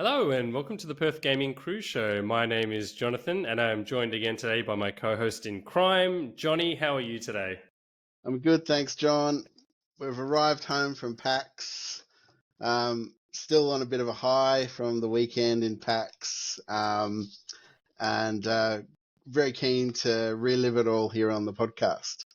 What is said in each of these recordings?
Hello and welcome to the Perth Gaming Crew show. My name is Jonathan and I am joined again today by my co-host in crime, Johnny. How are you today? I'm good, thanks, John. We've arrived home from PAX. Still on a bit of a high from the weekend in PAX, and very keen to relive it all here on the podcast.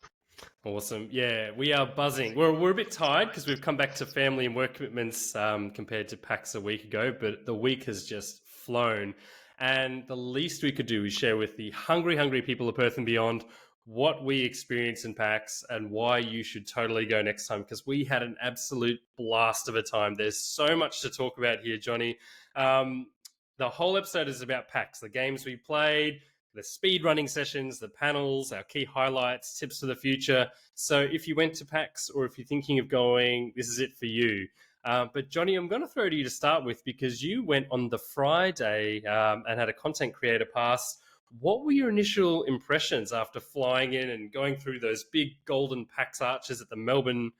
Awesome. Yeah, we are buzzing. We're a bit tired because we've come back to family and work commitments compared to PAX a week ago, but the week has just flown. And the least we could do is share with the hungry people of Perth and beyond what we experienced in PAX and why you should totally go next time because we had an absolute blast of a time. There's so much to talk about here, Johnny. Um, the whole episode is about PAX, the games we played, the speed running sessions, the panels, our key highlights, tips for the future. So if you went to PAX or if you're thinking of going, this is it for you. But Johnny, I'm going to throw to you to start with because you went on the Friday and had a content creator pass. What were your initial impressions after flying in and going through those big golden PAX arches at the Melbourne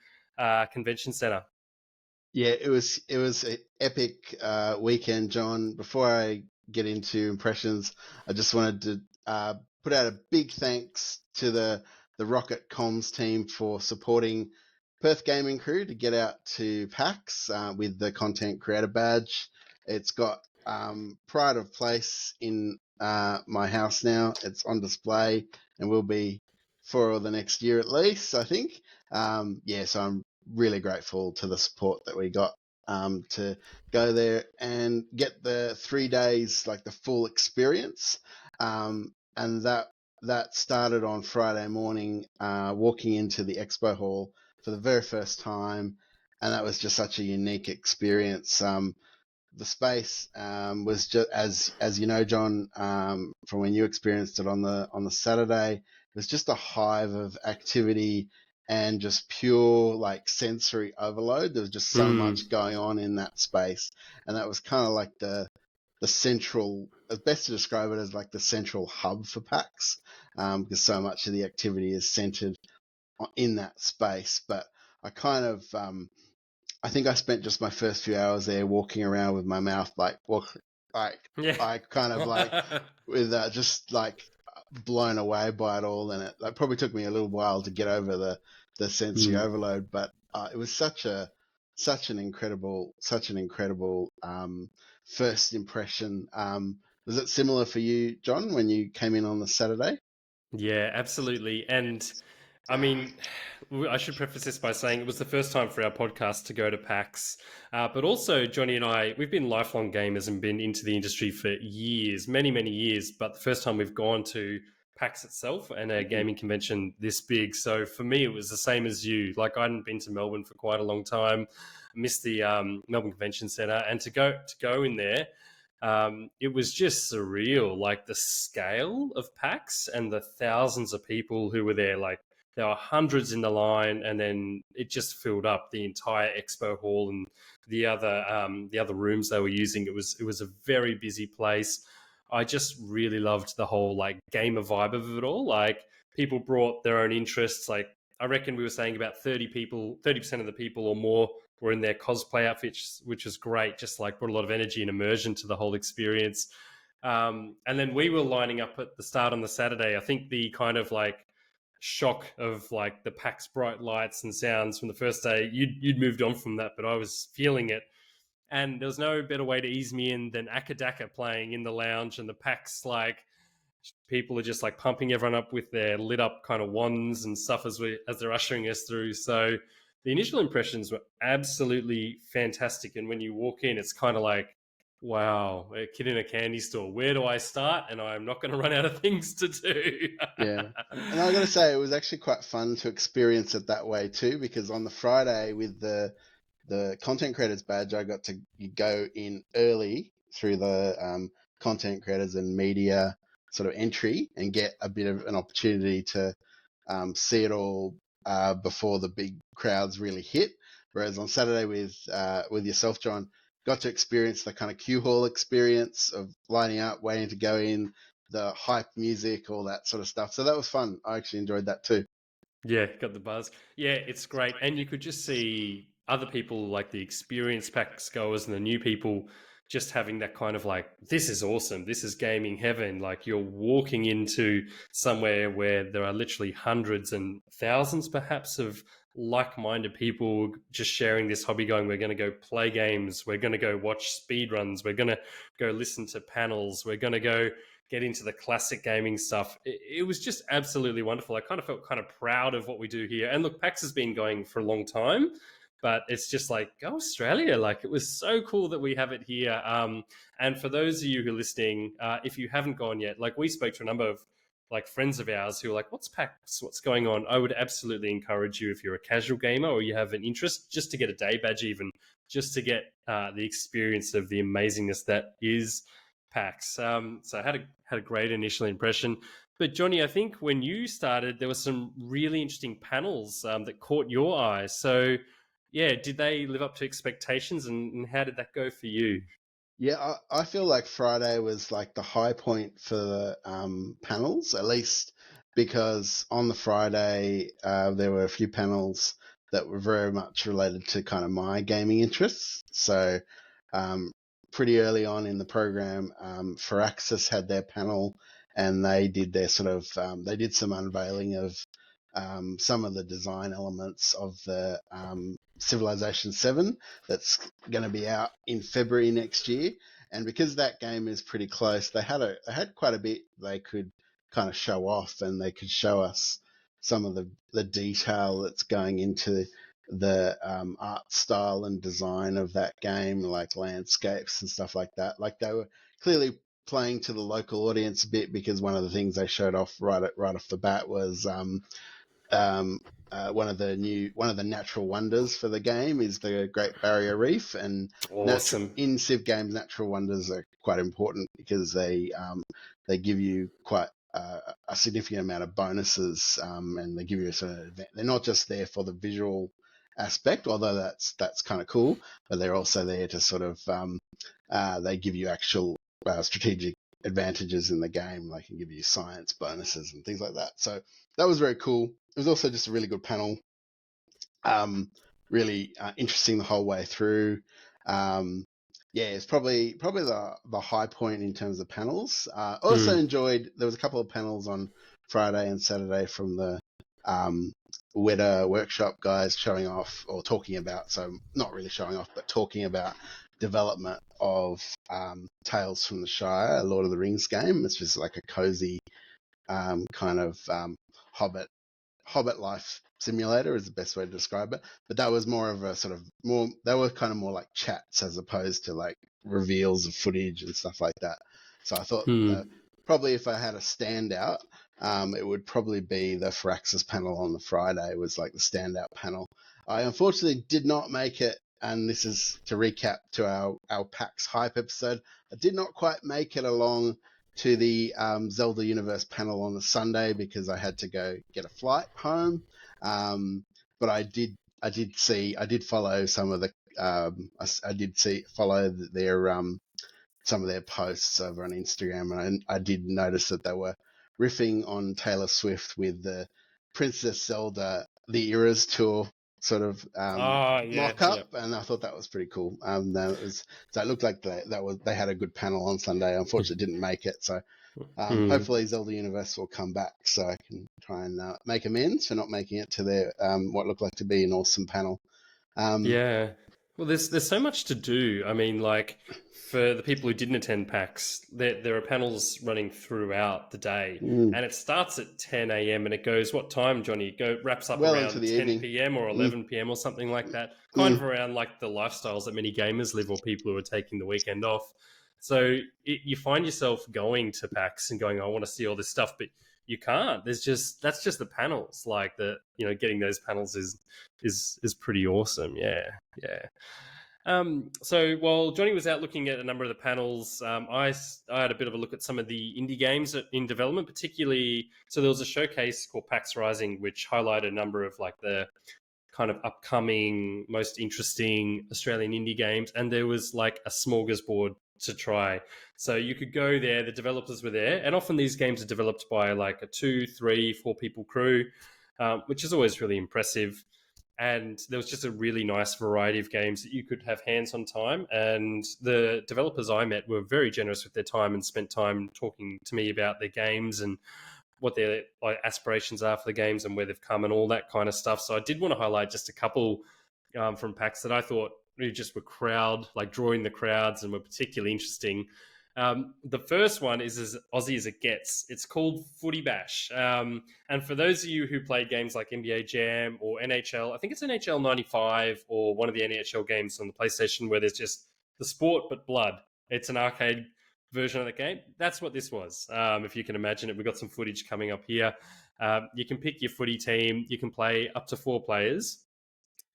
Convention Centre? Yeah, it was an epic weekend, John. Before I get into impressions, I just wanted to put out a big thanks to the Rocket Comms team for supporting Perth Gaming Crew to get out to PAX with the content creator badge. It's got pride of place in my house now. It's on display and will be for the next year at least, I think. So I'm really grateful to the support that we got to go there and get the 3 days, like the full experience. And that started on Friday morning, walking into the expo hall for the very first time, and that was just such a unique experience. The space was just as you know, John, from when you experienced it on the Saturday. It was just a hive of activity and just pure like sensory overload. There was just so much going on in that space, and that was kind of like the central. It's best to describe it as like the central hub for PAX, because so much of the activity is centered in that space. But I kind of I think I spent just my first few hours there walking around with my mouth like Yeah. I kind of like with just like blown away by it all, and it like probably took me a little while to get over the sensory overload, but it was such an incredible first impression. Was it similar for you, John, when you came in on the Saturday? Yeah, absolutely. And I mean, I should preface this by saying it was the first time for our podcast to go to PAX. But also, Johnny and I, we've been lifelong gamers and been into the industry for years, many years. But the first time we've gone to PAX itself and a gaming convention this big. So for me, it was the same as you. Like I hadn't been to Melbourne for quite a long time, missed the Melbourne Convention Centre, and to go in there. It was just surreal, like the scale of PAX and the thousands of people who were there. Like there were hundreds in the line, and then it just filled up the entire expo hall and the other rooms they were using. It was a very busy place. I just really loved the whole like gamer vibe of it all. Like people brought their own interests. Like I reckon we were saying about 30% of the people or more were in their cosplay outfits, which was great. Just like brought a lot of energy and immersion to the whole experience. And then we were lining up at the start on the Saturday. I think the kind of like shock of like the PAX bright lights and sounds from the first day, you'd moved on from that, but I was feeling it. And there was no better way to ease me in than Akadaka playing in the lounge and the PAX like people are just like pumping everyone up with their lit up kind of wands and stuff as they're ushering us through. So the initial impressions were absolutely fantastic. And when you walk in, it's kind of like, wow, a kid in a candy store. Where do I start? And I'm not going to run out of things to do. Yeah. And I got to say, it was actually quite fun to experience it that way too, because on the Friday with the content creators badge, I got to go in early through the content creators and media sort of entry and get a bit of an opportunity to see it all before the big crowds really hit. Whereas on Saturday with yourself, John, got to experience the kind of queue hall experience of lining up, waiting to go in, the hype music, all that sort of stuff. So that was fun. I actually enjoyed that too. Yeah, got the buzz. Yeah, it's great. And you could just see other people like the experienced PAX goers and the new people just having that kind of like, this is awesome, this is gaming heaven. Like you're walking into somewhere where there are literally hundreds and thousands perhaps of like-minded people just sharing this hobby, going, we're going to go play games, we're going to go watch speed runs, we're going to go listen to panels, we're going to go get into the classic gaming stuff. It was just absolutely wonderful. I kind of felt kind of proud of what we do here. And look, PAX has been going for a long time, but it's just like, go Australia. Like, it was so cool that we have it here. And for those of you who are listening, if you haven't gone yet, like we spoke to a number of like friends of ours who are like, what's PAX? What's going on? I would absolutely encourage you, if you're a casual gamer or you have an interest, just to get a day badge, even just to get the experience of the amazingness that is PAX. So I had a great initial impression. But Johnny, I think when you started, there were some really interesting panels that caught your eye. So yeah, did they live up to expectations, and how did that go for you? Yeah, I feel like Friday was like the high point for the panels, at least because on the Friday there were a few panels that were very much related to kind of my gaming interests. So pretty early on in the program, Firaxis had their panel, and they did their sort of they did some unveiling of some of the design elements of the Civilization 7 that's going to be out in February next year. And because that game is pretty close, they had quite a bit they could kind of show off, and they could show us some of the detail that's going into the art style and design of that game, like landscapes and stuff like that. Like they were clearly playing to the local audience a bit, because one of the things they showed off right off the bat was one of the natural wonders for the game is the Great Barrier Reef, and Awesome. in Civ games, natural wonders are quite important because they give you quite a significant amount of bonuses, and they give you a sort of, they're not just there for the visual aspect, although that's kind of cool, but they're also there to sort of they give you actual strategic advantages in the game. They can give you science bonuses and things like that. So that was very cool. It was also just a really good panel. Really interesting the whole way through. Yeah, it's probably the high point in terms of panels. Also enjoyed, there was a couple of panels on Friday and Saturday from the Weta workshop guys showing off, or talking about, so not really showing off, but talking about development of Tales from the Shire, a Lord of the Rings game. It's just like a cozy kind of Hobbit life simulator is the best way to describe it. But that was more of a sort of they were kind of more like chats as opposed to like reveals of footage and stuff like that. So I thought probably if I had a standout, it would probably be the Firaxis panel on the Friday was like the standout panel. I unfortunately did not make it, and this is to recap to our PAX hype episode. I did not quite make it along to the Zelda Universe panel on the Sunday because I had to go get a flight home. But I did follow some of the follow their some of their posts over on Instagram, and I did notice that they were riffing on Taylor Swift with the Princess Zelda The Eras Tour sort of mock up, and I thought that was pretty cool. So it looked like they had a good panel on Sunday. Unfortunately, didn't make it, so hopefully Zelda Universe will come back so I can try and make amends for not making it to their what looked like to be an awesome panel. Yeah. Well, there's so much to do. I mean, like for the people who didn't attend PAX, there are panels running throughout the day, and it starts at 10 a.m. and it goes, what time, Johnny? It wraps up well into around the 10 evening. p.m. or 11 p.m. or something like that. Kind of around like the lifestyles that many gamers live, or people who are taking the weekend off. So you find yourself going to PAX and going, I want to see all this stuff, but you can't. That's just the panels. Like getting those panels is pretty awesome. Yeah. So while Johnny was out looking at a number of the panels, I had a bit of a look at some of the indie games in development, particularly. So there was a showcase called PAX Rising, which highlighted a number of like the kind of upcoming, most interesting Australian indie games, and there was like a smorgasbord to try. So you could go there, the developers were there, and often these games are developed by like a 2, 3, 4 people crew, which is always really impressive. and there was just a really nice variety of games that you could have hands-on time. And the developers I met were very generous with their time and spent time talking to me about their games and what their aspirations are for the games and where they've come and all that kind of stuff. So I did want to highlight just a couple from PAX that I thought really just were drawing the crowds and were particularly interesting. The first one is as Aussie as it gets. It's called Footy Bash. And for those of you who played games like NBA Jam or NHL, I think it's NHL 95 or one of the NHL games on the PlayStation where there's just the sport but blood. It's an arcade version of the game. That's what this was, if you can imagine it. We've got some footage coming up here. You can pick your footy team. You can play up to 4 players.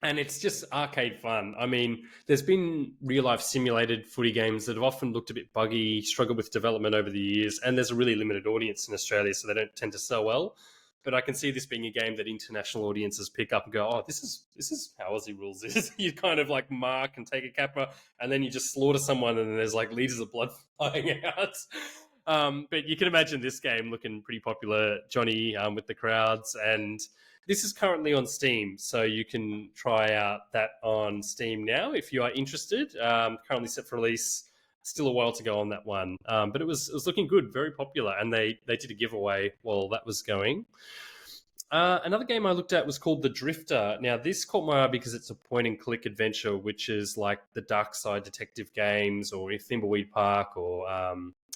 And it's just arcade fun. I mean, there's been real-life simulated footy games that have often looked a bit buggy, struggled with development over the years, and there's a really limited audience in Australia, so they don't tend to sell well. But I can see this being a game that international audiences pick up and go, oh, this is how Aussie rules is. You kind of like mark and take a kappa, and then you just slaughter someone, and then there's like liters of blood flying out. But you can imagine this game looking pretty popular, Johnny, with the crowds. And this is currently on Steam, so you can try out that on Steam now if you are interested. Currently set for release. Still a while to go on that one, but it was looking good, very popular, and they did a giveaway while that was going. Another game I looked at was called The Drifter. Now, this caught my eye because it's a point-and-click adventure, which is like the Dark Side detective games, or Thimbleweed Park, or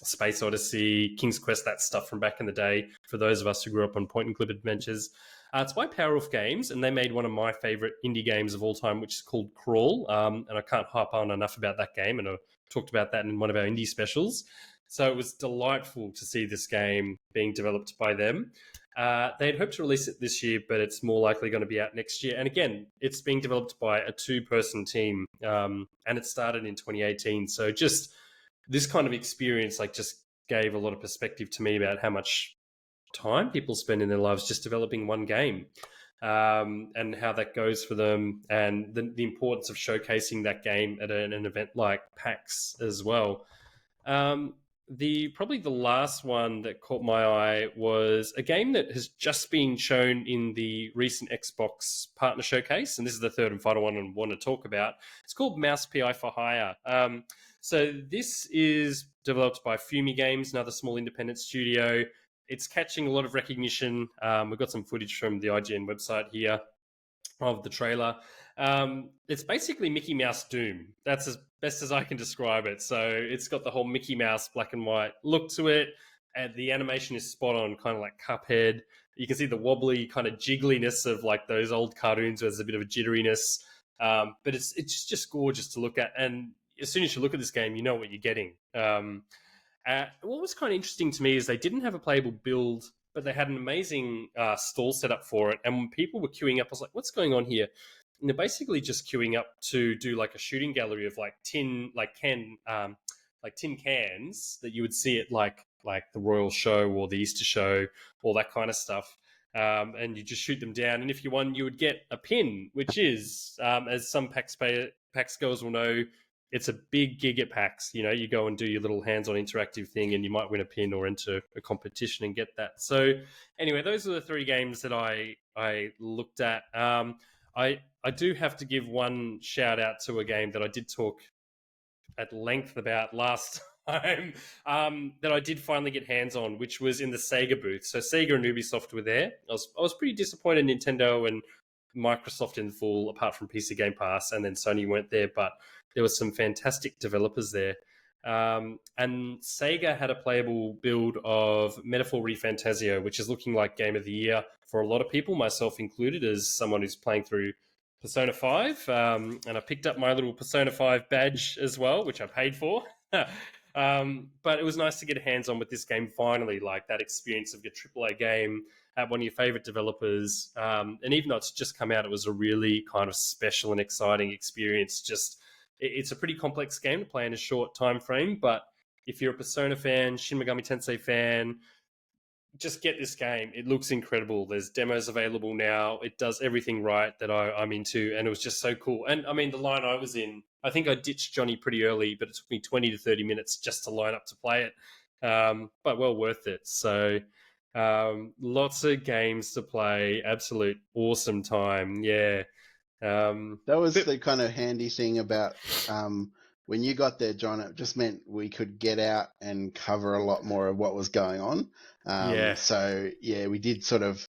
Space Odyssey, King's Quest, that stuff from back in the day, for those of us who grew up on point-and-click adventures. It's by Powerwolf Games, and they made one of my favourite indie games of all time, which is called Crawl, and I can't harp on enough about that game, and I've talked about that in one of our indie specials. So it was delightful to see this game being developed by them. They had hoped to release it this year, but it's more likely going to be out next year. And again, it's being developed by a 2-person team, and it started in 2018. So just this kind of experience just gave a lot of perspective to me about how much time people spend in their lives just developing one game, and how that goes for them, and the importance of showcasing that game at an event like PAX as well. Probably the last one that caught my eye was a game that has just been shown in the recent Xbox partner showcase, and this is the third and final one I want to talk about. It's called Mouse PI for Hire. So this is developed by Fumi Games, another small independent studio. It's catching a lot of recognition. We've got some footage from the IGN website here of the trailer. It's basically Mickey Mouse Doom. That's as best as I can describe it. So it's got the whole Mickey Mouse black and white look to it, and the animation is spot on, kind of like Cuphead. You can see the wobbly kind of jiggliness of like those old cartoons where there's a bit of a jitteriness. But it's just gorgeous to look at. And as soon as you look at this game, you know what you're getting. What was kind of interesting to me is they didn't have a playable build, but they had an amazing stall set up for it. And when people were queuing up, I was like, what's going on here? And they're basically just queuing up to do like a shooting gallery of tin cans that you would see at like the Royal Show or the Easter Show, all that kind of stuff. And you just shoot them down. And if you won, you would get a pin, which is, as some PAX goers will know, it's a big gig at PAX. You know, you go and do your little hands-on interactive thing and you might win a pin or enter a competition and get that. So anyway, those are the 3 games that I looked at. I do have to give one shout out to a game that I did talk at length about last time, that I did finally get hands on, which was in the Sega booth. So Sega and Ubisoft were there. I was pretty disappointed Nintendo and Microsoft in full, apart from PC Game Pass, and then Sony weren't there, but there were some fantastic developers there. And Sega had a playable build of Metaphor ReFantazio, which is looking like Game of the Year for a lot of people, myself included, as someone who's playing through Persona 5. And I picked up my little Persona 5 badge as well, which I paid for. But it was nice to get hands on with this game finally, like that experience of your AAA game at one of your favorite developers. And even though it's just come out, it was a really kind of special and exciting experience. It's a pretty complex game to play in a short time frame, but if you're a Persona fan, Shin Megami Tensei fan, just get this game. It looks incredible. There's demos available now. It does everything right that I'm into, and it was just so cool. And I mean, the line I was in, I think I ditched Johnny pretty early, but it took me 20 to 30 minutes just to line up to play it. But well worth it. So lots of games to play. Absolute awesome time. Yeah. That was But the kind of handy thing about when you got there, John. It just meant we could get out and cover a lot more of what was going on. yeah, So yeah, we did sort of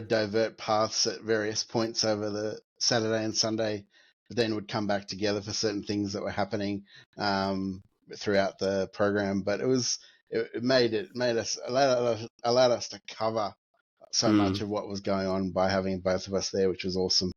divert paths at various points over the Saturday and Sunday, but then would come back together for certain things that were happening throughout the program. But it allowed us to cover so much mm, of what was going on by having both of us there, which was awesome.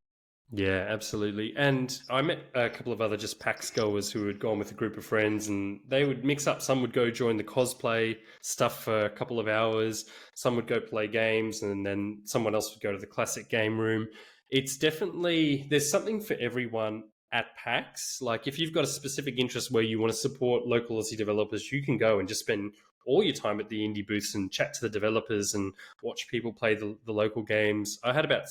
yeah, absolutely. And I met a couple of other just PAX goers who had gone with a group of friends, and they would mix up. Some would go join the cosplay stuff for a couple of hours. Some would go play games, and then someone else would go to the classic game room. It's definitely there's something for everyone at PAX. Like if you've got a specific interest where you want to support local Aussie developers, you can go and just spend all your time at the indie booths and chat to the developers and watch people play the local games. I had about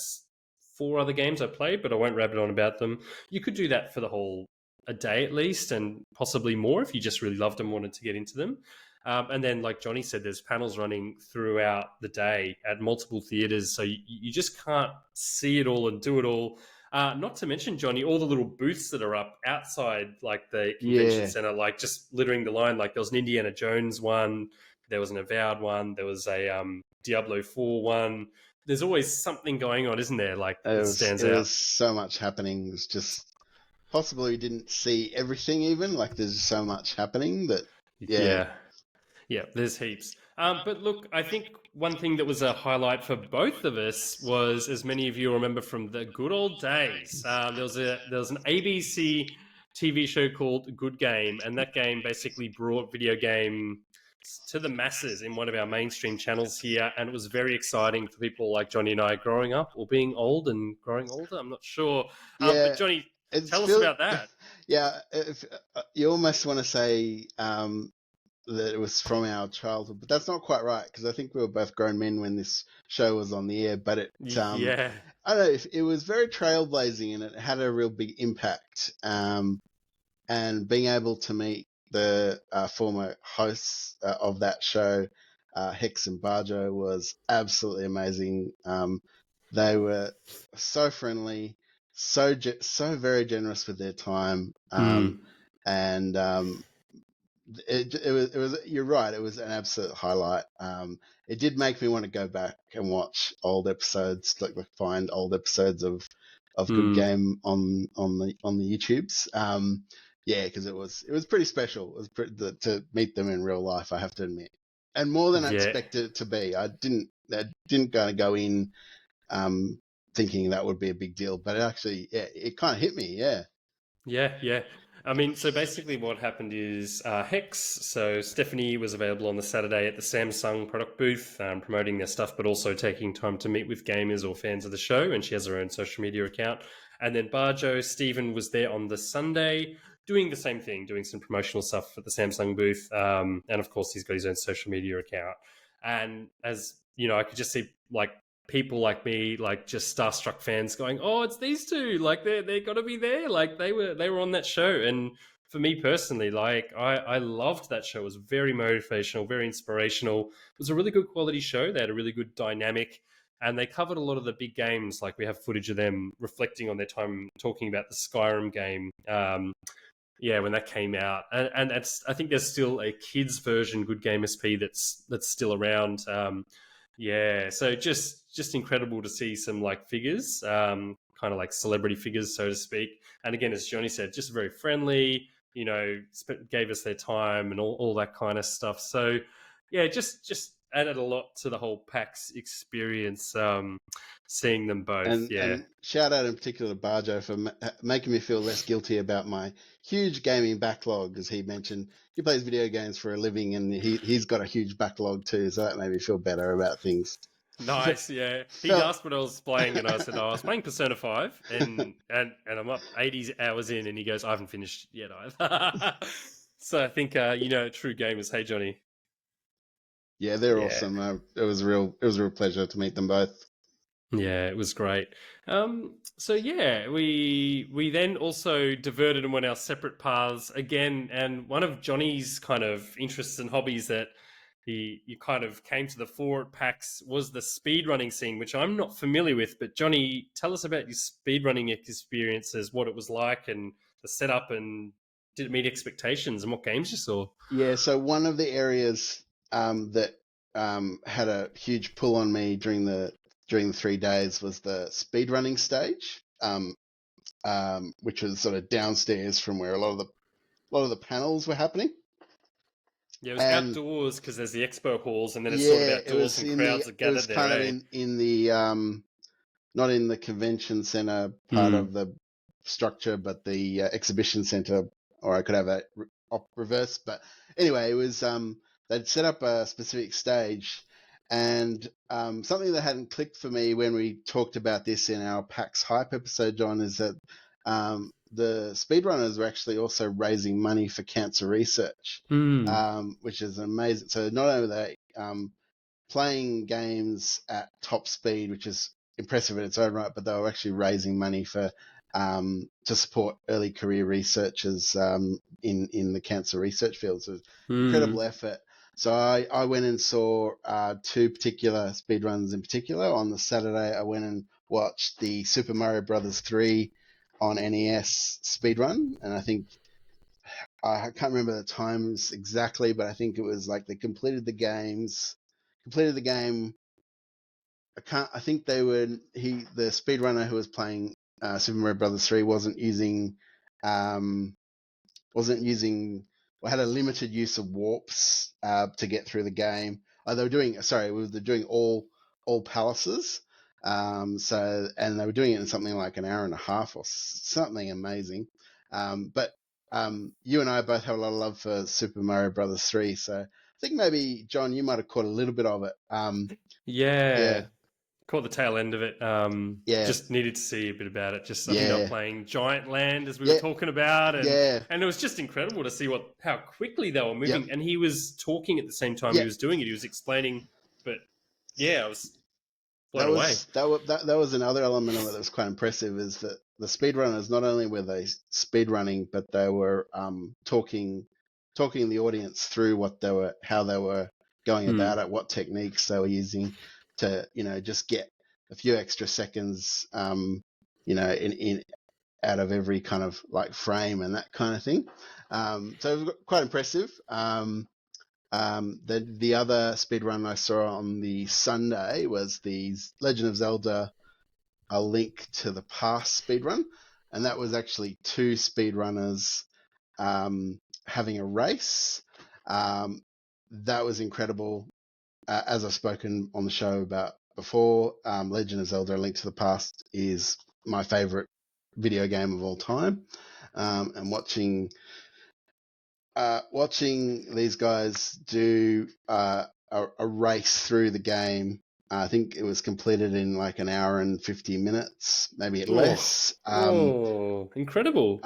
four other games I played, but I won't rabbit on about them. You could do that for the whole a day at least, and possibly more if you just really loved them, wanted to get into them. And then, like Johnny said, there's panels running throughout the day at multiple theaters, so you just can't see it all and do it all. Not to mention, Johnny, all the little booths that are up outside, like the convention Yeah, center, like just littering the line. Like there was an Indiana Jones one, there was an Avowed one, there was a Diablo 4 one. There's always something going on, isn't there? Like it that was stands it out. was so much happening. It was just possibly we didn't see everything even. Like there's so much happening that yeah. Yeah, yeah. There's heaps. But look, I think one thing that was a highlight for both of us was, as many of you remember from the good old days, there was an ABC TV show called Good Game, and that game basically brought video game to the masses in one of our mainstream channels here, and it was very exciting for people like Johnny and I growing up or being old and growing older. I'm not sure, but Yeah, Johnny, it's tell us feel about that. yeah, you almost want to say that it was from our childhood, but that's not quite right because I think we were both grown men when this show was on the air. But Yeah. I don't know, if it was very trailblazing and it had a real big impact. And being able to meet the former hosts of that show, Hex and Barjo, was absolutely amazing. They were so friendly, so very generous with their time, Mm. and it was you're right, it was an absolute highlight. It did make me want to go back and watch old episodes, like find old episodes of Good Mm. Game on the YouTubes. Yeah, because it was pretty special. It was to meet them in real life, I have to admit, and more than I Yeah. expected it to be. I didn't go in um, thinking that would be a big deal, but it actually, yeah, it kind of hit me. Yeah, Yeah, yeah. I mean, so basically what happened is Hex, so Stephanie was available on the Saturday at the Samsung product booth, promoting their stuff, but also taking time to meet with gamers or fans of the show, and she has her own social media account. And then Barjo, Stephen was there on the Sunday doing the same thing, doing some promotional stuff at the Samsung booth. And of course, he's got his own social media account. And as you know, I could just see like people like me, like just starstruck fans going, "Oh, it's these two! Like they got to be there! Like they were on that show." And for me personally, like I loved that show. It was very motivational, very inspirational. It was a really good quality show. They had a really good dynamic, and they covered a lot of the big games. Like we have footage of them reflecting on their time talking about the Skyrim game. Yeah, when that came out, and that's I think there's still a kids version Good Game SP that's still around. Yeah, so just incredible to see some like figures, kind of like celebrity figures, so to speak. And again, as Johnny said, just very friendly. You know, gave us their time and all that kind of stuff. So yeah, just added a lot to the whole PAX experience. Seeing them both, yeah. and shout out in particular to Barjo for making me feel less guilty about my huge gaming backlog, as he mentioned. He plays video games for a living, and he's got a huge backlog too, so that made me feel better about things. Nice, yeah. He Felt asked what I was playing, and I said, "Oh, I was playing Persona 5, and I'm up 80 hours in." And he goes, "I haven't finished yet either." So I think true gamers. Hey, Johnny. Yeah, they're Yeah, awesome. It was a real pleasure to meet them both. yeah, it was great. So yeah, we then also diverted and went our separate paths again. And one of Johnny's kind of interests and hobbies that you kind of came to the fore at PAX was the speedrunning scene, which I'm not familiar with. But Johnny, tell us about your speedrunning experiences, what it was like, and the setup, and did it meet expectations, and what games you saw? Yeah, so one of the areas that had a huge pull on me during the 3 days was the speedrunning stage, which was sort of downstairs from where a lot of the panels were happening. Yeah, it was And outdoors because there's the expo halls, and then it's sort of yeah, outdoors, and crowds are it was gathered there, kind of eh? in the not in the convention center part Mm. of the structure, but the exhibition center, or I could have a reverse. But anyway, it was they'd set up a specific stage, and something that hadn't clicked for me when we talked about this in our PAX Hype episode, John, is that the speedrunners were actually also raising money for cancer research, Mm. which is amazing. So not only they playing games at top speed, which is impressive in its own right, but they were actually raising money for to support early career researchers in the cancer research field. So it was incredible Mm. effort. So I went and saw two particular speedruns in particular. On the Saturday, I went and watched the Super Mario Brothers 3 on NES speedrun, and I think I can't remember the times exactly, but I think it was like they completed the game. I think they were the speedrunner who was playing Super Mario Brothers 3 um, wasn't using or had a limited use of warps to get through the game. They were doing they're doing all palaces. And they were doing it in something like an hour and a half or something amazing. But you and I both have a lot of love for Super Mario Brothers 3, so I think maybe John, you might have caught a little bit of it. Yeah, Yeah, caught the tail end of it. yeah, Just needed to see a bit about it. Just I think they were yeah, playing Giant Land as we were yeah, talking about, yeah, and it was just incredible to see how quickly they were yep, moving. And he was talking at the same time he yeah. was doing it. He was explaining, but yeah, I was blown That away. was that was another element of it that was quite impressive. Is that the speedrunners, not only were they speedrunning, but they were talking the audience through how they were going Hmm. about it, what techniques they were using to just get a few extra seconds in out of every kind of like frame and that kind of thing. So it was quite impressive. The other speedrun I saw on the Sunday was the Legend of Zelda: A Link to the Past speedrun, and that was actually two speedrunners having a race. Um, that was incredible. As I've spoken on the show about before, Legend of Zelda: A Link to the Past is my favorite video game of all time, and watching these guys do a race through the game. I think it was completed in like an hour and 50 minutes, maybe Oh, less. oh, incredible.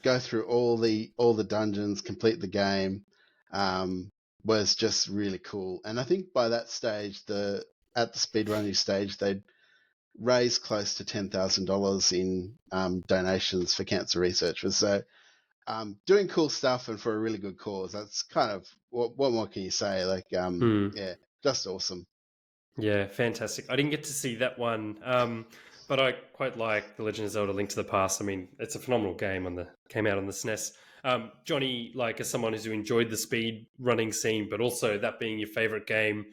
Go through all the dungeons, complete the game, was just really cool. And I think by that stage, at the speedrunning stage, they'd raised close to $10,000 in donations for cancer researchers. So doing cool stuff and for a really good cause. That's kind of what more can you say? Like, Hmm. yeah, just awesome. Yeah, fantastic. I didn't get to see that one, but I quite like The Legend of Zelda: Link to the Past. I mean, it's a phenomenal game came out on the SNES. Johnny, like as someone who enjoyed the speed running scene, but also that being your favorite game,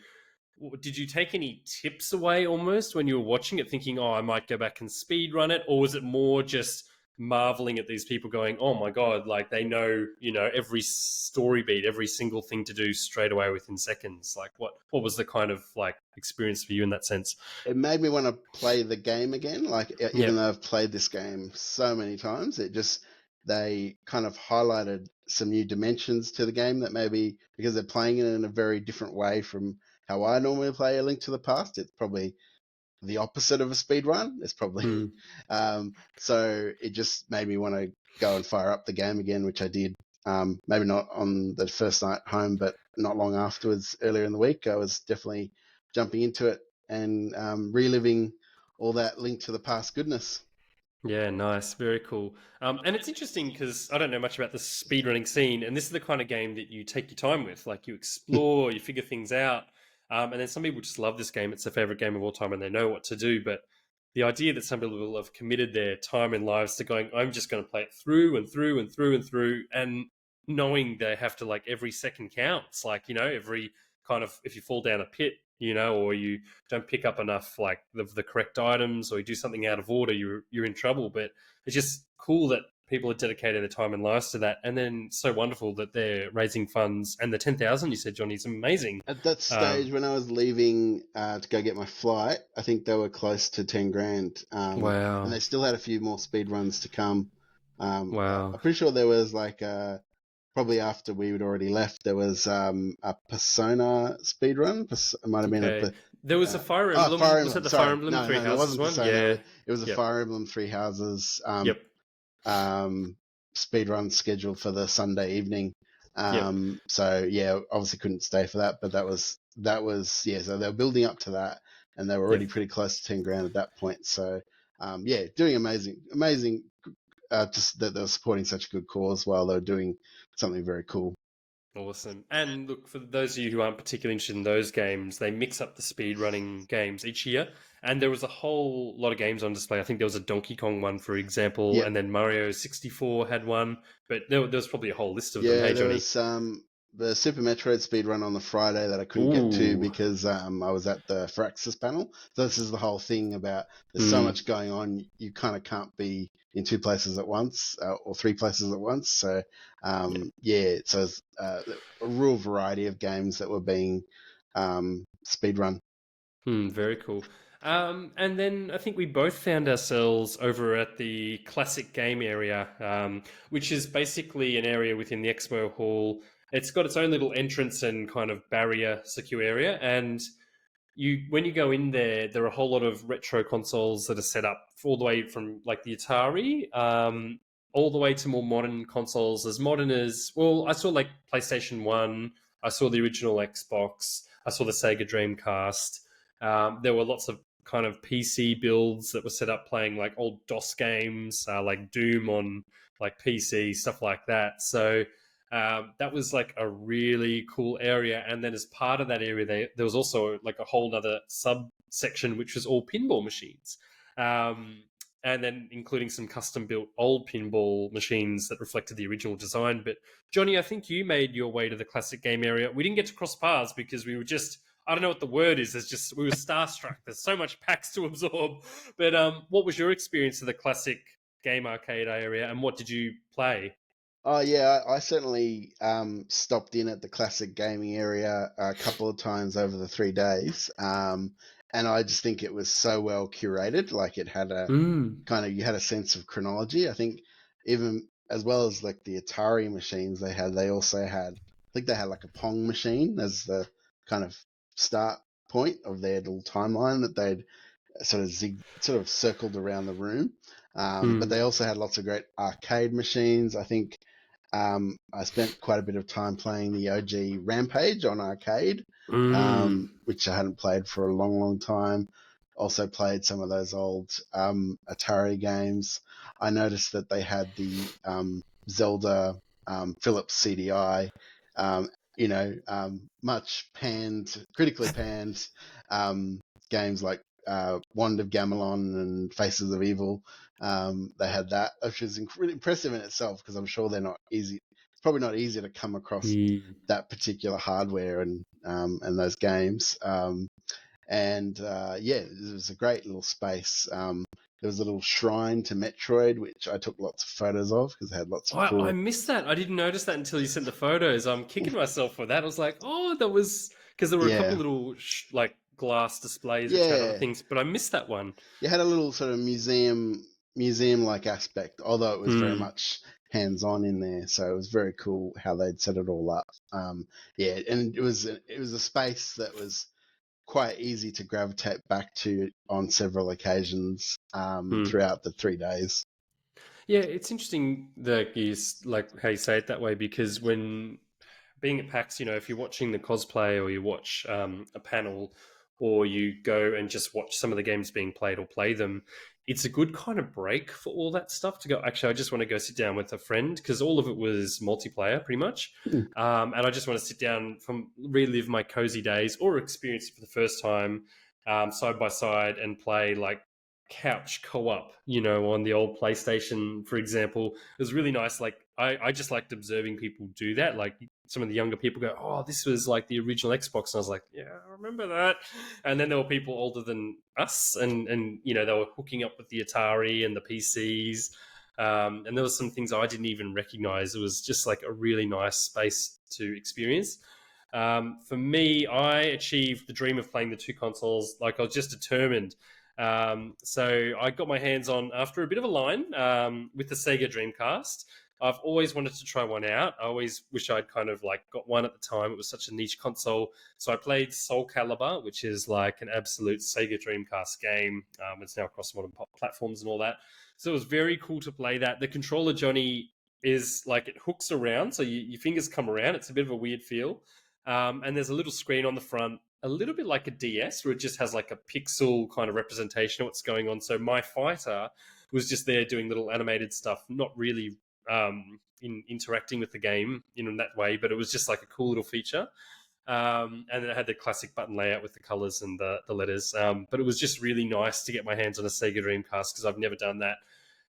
did you take any tips away almost when you were watching it, thinking, "Oh, I might go back and speed run it," or was it more just marveling at these people going, "Oh my god, like they know, every story beat, every single thing to do straight away within seconds." Like what was the kind of like experience for you in that sense? It made me want to play the game again. Like, even Yep. though I've played this game so many times, they kind of highlighted some new dimensions to the game that maybe because they're playing it in a very different way from how I normally play A Link to the Past. It's probably the opposite of a speed run. It's probably Hmm. so it just made me want to go and fire up the game again, which I did. Maybe not on the first night home, but not long afterwards, earlier in the week, I was definitely jumping into it and reliving all that Link to the Past goodness. Yeah, nice. Very cool. And it's interesting because I don't know much about the speedrunning scene, and this is the kind of game that you take your time with. Like you explore, you figure things out. And then some people just love this game. It's their favorite game of all time and they know what to do. But the idea that some people will have committed their time and lives to going, I'm just going to play it through and through and through and through, and knowing they have to, like, every second counts. Like, every kind of, if you fall down a pit, or you don't pick up enough, like the correct items, or you do something out of order, you're in trouble. But it's just cool that people are dedicating their time and lives to that, and then so wonderful that they're raising funds. And the 10,000 you said, Johnny, is amazing. At that stage, when I was leaving to go get my flight, I think they were close to 10 grand. And Wow, they still had a few more speed runs to come. wow, I'm pretty sure there was like probably after we had already left, there was a Persona speed run. It might have been okay. There was a Fire Emblem. Fire Was that Emblem. the Fire Sorry, Emblem no, Three no, it Houses wasn't one? Persona. Yeah. It was a Yep. Fire Emblem Three Houses Yep. speed run scheduled for the Sunday evening. Yep. So yeah, obviously couldn't stay for that, but that was yeah. So they were building up to that, and they were already Yep. pretty close to 10 grand at that point. So yeah, doing amazing. Just that they were supporting such a good cause while they were doing something very cool. Awesome. And look, for those of you who aren't particularly interested in those games, they mix up the speedrunning games each year. And there was a whole lot of games on display. I think there was a Donkey Kong one, for example, Yeah, and then Mario 64 had one. But there was probably a whole list of them. yeah, Hey, there Johnny. was the Super Metroid speed run on the Friday that I couldn't get to Ooh. because I was at the Firaxis panel. So this is the whole thing about there's so Hmm. much going on, you kind of can't be in two places at once or three places at once. So Yeah. yeah, so it's a real variety of games that were being speed run. Very cool. And then I think we both found ourselves over at the classic game area, which is basically an area within the expo hall. It's got its own little entrance and kind of barrier secure area. And when you go in there, there are a whole lot of retro consoles that are set up all the way from like the Atari, all the way to more modern consoles. As modern as, well, I saw like PlayStation 1, I saw the original Xbox, I saw the Sega Dreamcast. There were lots of kind of PC builds that were set up playing like old DOS games, like Doom on like PC, stuff like that. So that was like a really cool area. And then as part of that area, there was also like a whole other subsection, which was all pinball machines. Um, and then including some custom built old pinball machines that reflected the original design. But Johnny, I think you made your way to the classic game area. We didn't get to cross paths because we were just, I don't know what the word is. We were starstruck. There's so much PAX to absorb. But what was your experience of the classic game arcade area, and what did you play? Oh yeah, I certainly stopped in at the classic gaming area a couple of times over the 3 days, and I just think it was so well curated. Like it had a Mm. kind of you had a sense of chronology. I think even as well as like the Atari machines they also had. I think they had like a Pong machine as the kind of start point of their little timeline that they'd sort of circled around the room. But Mm. they also had lots of great arcade machines. I think I spent quite a bit of time playing the OG Rampage on arcade, Mm. which I hadn't played for a long, long time. Also played some of those old Atari games. I noticed that they had the Zelda Philips CDI, um, much panned, critically panned um, games like Wand of Gamelon and Faces of Evil. They had that, which was really impressive in itself because I'm sure they're not easy. It's probably not easy to come across Mm. that particular hardware and those games. And yeah, it was a great little space. There was a little shrine to Metroid, which I took lots of photos of because it had lots of I cool. missed that. I didn't notice that until you sent the photos. I'm kicking myself for that. I was like, oh, that was because there were a couple Yeah, little like glass displays which had other yeah, things, but I missed that one. you had a little sort of museum like aspect, although it was very Hmm. much hands on in there. So it was very cool how they'd set it all up. Yeah, and it was a space that was quite easy to gravitate back to on several occasions Hmm. throughout the 3 days. Yeah, it's interesting that like how you say it that way, because when being at PAX, if you're watching the cosplay or you watch a panel or you go and just watch some of the games being played or play them, it's a good kind of break for all that stuff to go. Actually, I just want to go sit down with a friend because all of it was multiplayer pretty much. Mm. And I just want to sit down from relive my cozy days or experience it for the first time side by side and play like couch co-op, on the old PlayStation, for example. It was really nice. Like I just liked observing people do that. Like some of the younger people go, "Oh, this was like the original Xbox," and I was like, "Yeah, I remember that." And then there were people older than us, and they were hooking up with the Atari and the PCs. And there was some things I didn't even recognize. It was just like a really nice space to experience. For me, I achieved the dream of playing the two consoles. Like I was just determined. So I got my hands on, after a bit of a line, with the Sega Dreamcast. I've always wanted to try one out. I always wish I'd kind of like got one at the time. It was such a niche console. So I played Soul Calibur, which is like an absolute Sega Dreamcast game. It's now across modern platforms and all that. So it was very cool to play that. The controller, Johnny, is like it hooks around. So your fingers come around. It's a bit of a weird feel. And there's a little screen on the front, a little bit like a DS, where it just has like a pixel kind of representation of what's going on. So my fighter was just there doing little animated stuff, not really interacting with the game in that way, but it was just like a cool little feature. And then it had the classic button layout with the colors and the letters. But it was just really nice to get my hands on a Sega Dreamcast because I've never done that.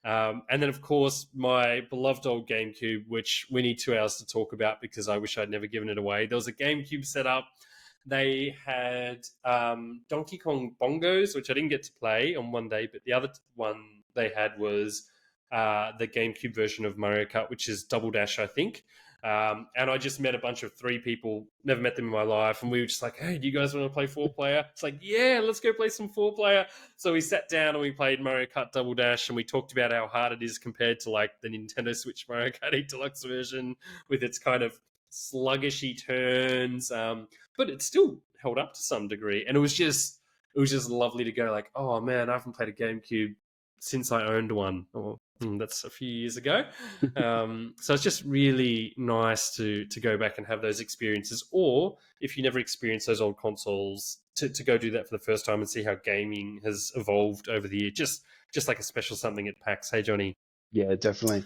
And then, of course, my beloved old GameCube, which we need 2 hours to talk about because I wish I'd never given it away. There was a GameCube set up. They had Donkey Kong Bongos, which I didn't get to play on one day, but the other one they had was the GameCube version of Mario Kart, which is Double Dash, I think. And I just met a bunch of 3 people, never met them in my life, and we were just like, "Hey, do you guys want to play 4-player?" It's like, "Yeah, let's go play some 4-player." So we sat down and we played Mario Kart Double Dash, and we talked about how hard it is compared to like the Nintendo Switch Mario Kart 8 Deluxe version with its kind of sluggishy turns, but it still held up to some degree. And it was just lovely to go like, "Oh man, I haven't played a GameCube since I owned one." That's a few years ago. So it's just really nice to go back and have those experiences. Or if you never experienced those old consoles, to go do that for the first time and see how gaming has evolved over the year. Just like a special something at PAX. Hey, Johnny. Yeah, definitely.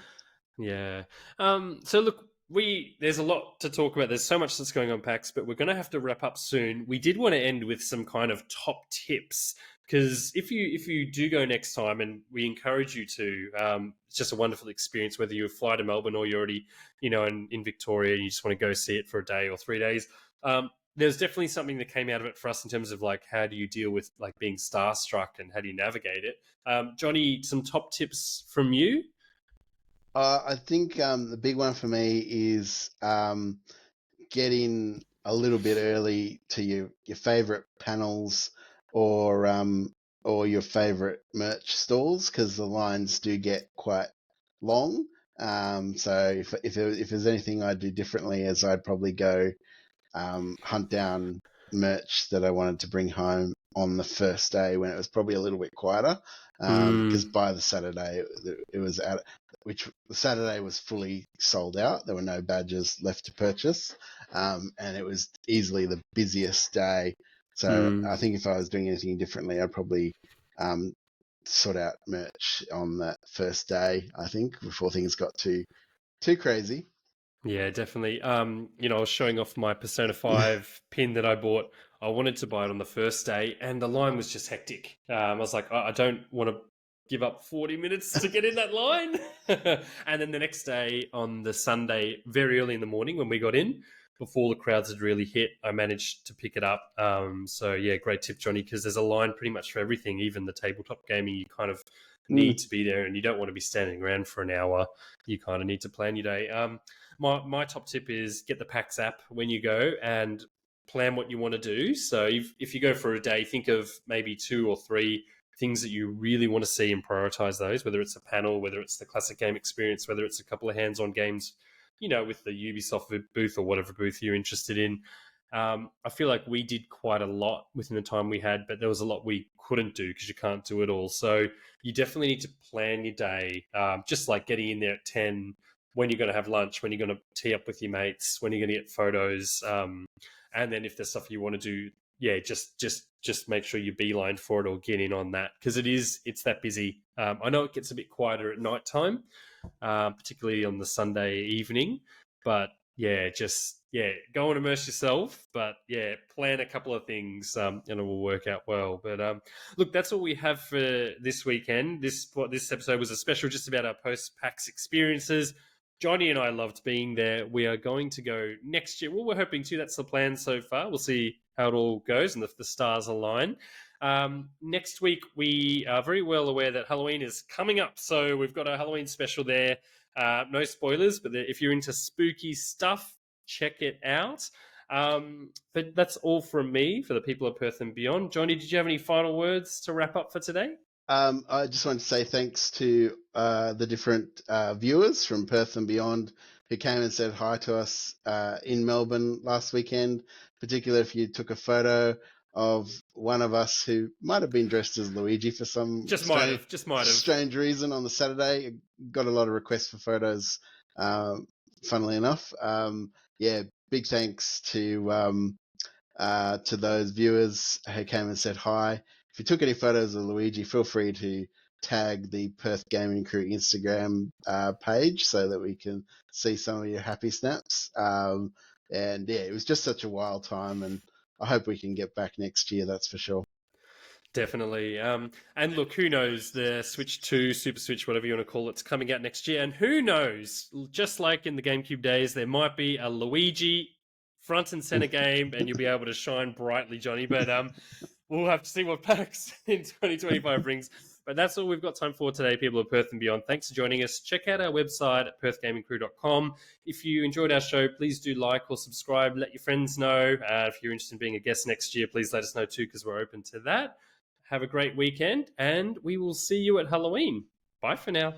Yeah. So look, there's a lot to talk about. There's so much that's going on, PAX, but we're going to have to wrap up soon. We did want to end with some kind of top tips because if you do go next time, and we encourage you to, it's just a wonderful experience. Whether you fly to Melbourne or you're already, in Victoria, and you just want to go see it for a day or 3 days. There's definitely something that came out of it for us in terms of like how do you deal with like being starstruck and how do you navigate it. Johnny, some top tips from you. I think the big one for me is getting a little bit early to your favorite panels or your favorite merch stalls because the lines do get quite long. So if there's anything I'd do differently, is I'd probably go hunt down merch that I wanted to bring home on the first day when it was probably a little bit quieter. Because by the Saturday it was out, which the Saturday was fully sold out. There were no badges left to purchase, and it was easily the busiest day. So I think if I was doing anything differently, I'd probably sort out merch on that first day. I think before things got too crazy. Yeah, definitely. I was showing off my Persona 5 pin that I bought. I wanted to buy it on the first day, and the line was just hectic. I was like, I don't want to give up 40 minutes to get in that line. And then the next day, on the Sunday, very early in the morning when we got in, before the crowds had really hit, I managed to pick it up. So yeah, great tip, Johnny, because there's a line pretty much for everything, even the tabletop gaming. You kind of need to be there, and you don't want to be standing around for an hour. You kind of need to plan your day. My top tip is get the PAX app when you go and plan what you want to do. So if you go for a day, think of maybe 2 or 3 things that you really want to see and prioritize those, whether it's a panel, whether it's the classic game experience, whether it's a couple of hands-on games, with the Ubisoft booth or whatever booth you're interested in. I feel like we did quite a lot within the time we had, but there was a lot we couldn't do because you can't do it all. So you definitely need to plan your day, just like getting in there at 10, when you're going to have lunch, when you're going to tee up with your mates, when you're going to get photos. And then if there's stuff you want to do, yeah, just just make sure you beeline for it or get in on that, because it's that busy. I know it gets a bit quieter at night time, particularly on the Sunday evening, but yeah, just go and immerse yourself. But yeah, plan a couple of things, and it will work out well. But look, that's all we have for this weekend. This episode was a special, just about our post PAX experiences. Johnny and I loved being there. We are going to go next year. Well, we're hoping to. That's the plan so far. We'll see how it all goes and if the stars align. Next week, we are very well aware that Halloween is coming up. So we've got a Halloween special there. No spoilers, but if you're into spooky stuff, check it out. But that's all from me for the people of Perth and beyond. Johnny, did you have any final words to wrap up for today? I just want to say thanks to the different viewers from Perth and beyond who came and said hi to us in Melbourne last weekend, particularly if you took a photo of one of us who might have been dressed as Luigi for some strange reason on the Saturday. Got a lot of requests for photos, funnily enough. Big thanks to those viewers who came and said hi. If you took any photos of Luigi, feel free to tag the Perth Gaming Crew Instagram page so that we can see some of your happy snaps. It was just such a wild time, and I hope we can get back next year, that's for sure. Definitely. And look, who knows, the Switch 2, Super Switch, whatever you want to call it's coming out next year. And who knows, just like in the GameCube days, there might be a Luigi front and center game and you'll be able to shine brightly, Johnny. But we'll have to see what PAX in 2025 brings. But that's all we've got time for today, people of Perth and beyond. Thanks for joining us. Check out our website at perthgamingcrew.com. If you enjoyed our show, please do like or subscribe. Let your friends know. If you're interested in being a guest next year, please let us know too, because we're open to that. Have a great weekend, and we will see you at Halloween. Bye for now.